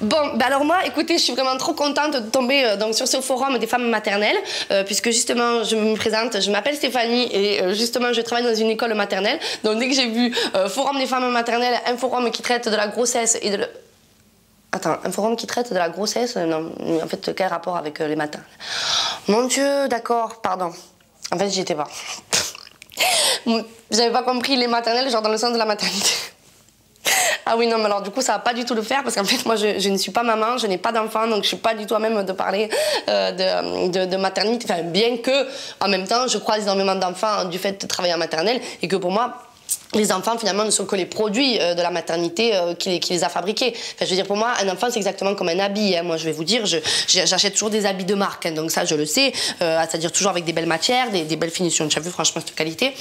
Bon, ben alors moi, écoutez, je suis vraiment trop contente de tomber donc, sur ce forum des femmes maternelles, puisque justement, je me présente, je m'appelle Stéphanie et justement, je travaille dans une école maternelle. Donc dès que j'ai vu forum des femmes maternelles, un forum qui traite de la grossesse et de... Attends, un forum qui traite de la grossesse? Non, en fait, quel rapport avec les matins? Mon Dieu, d'accord, pardon. En fait, j'y étais pas. J'avais pas compris les maternelles, genre dans le sens de la maternité. Ah oui, non, mais alors du coup, ça va pas du tout le faire parce qu'en fait, moi, je ne suis pas maman, je n'ai pas d'enfant, donc je suis pas du tout à même de parler de maternité. Enfin, bien que, en même temps, je croise énormément d'enfants du fait de travailler en maternelle et que pour moi, les enfants, finalement, ne sont que les produits de la maternité qui les a fabriqués. Enfin, je veux dire, pour moi, un enfant, c'est exactement comme un habit. Hein. Moi, je vais vous dire, j'achète toujours des habits de marque. Hein, donc ça, je le sais. C'est-à-dire toujours avec des belles matières, des belles finitions. Tu as vu, franchement, cette qualité.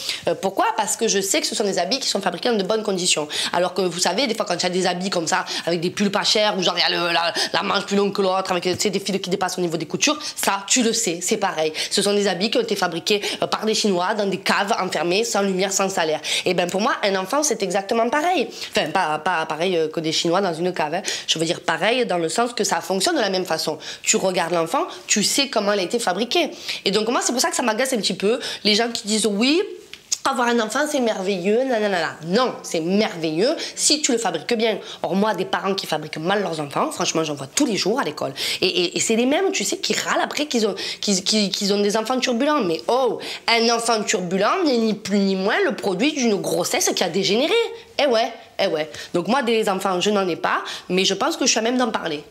Pourquoi? Parce que je sais que ce sont des habits qui sont fabriqués dans de bonnes conditions. Alors que, vous savez, des fois, quand tu as des habits comme ça, avec des pulls pas chers, ou genre, il y a la manche plus longue que l'autre, avec des fils qui dépassent au niveau des coutures, ça, tu le sais, c'est pareil. Ce sont des habits qui ont été fabriqués par des Chinois, dans des caves enfermées, sans lumière, sans salaire. Et ben pour moi, un enfant, c'est exactement pareil. Enfin, pas pareil que des Chinois dans une cave. Hein. Je veux dire pareil dans le sens que ça fonctionne de la même façon. Tu regardes l'enfant, tu sais comment elle a été fabriquée. Et donc, moi, c'est pour ça que ça m'agace un petit peu. Les gens qui disent oui, avoir un enfant, c'est merveilleux, nanana. Non, c'est merveilleux si tu le fabriques bien. Or, moi, des parents qui fabriquent mal leurs enfants, franchement, j'en vois tous les jours à l'école. Et c'est les mêmes, tu sais, qui râlent après qu'ils ont des enfants turbulents. Mais oh, un enfant turbulent n'est ni plus ni moins le produit d'une grossesse qui a dégénéré. Eh ouais, eh ouais. Donc moi, des enfants, je n'en ai pas, mais je pense que je suis à même d'en parler.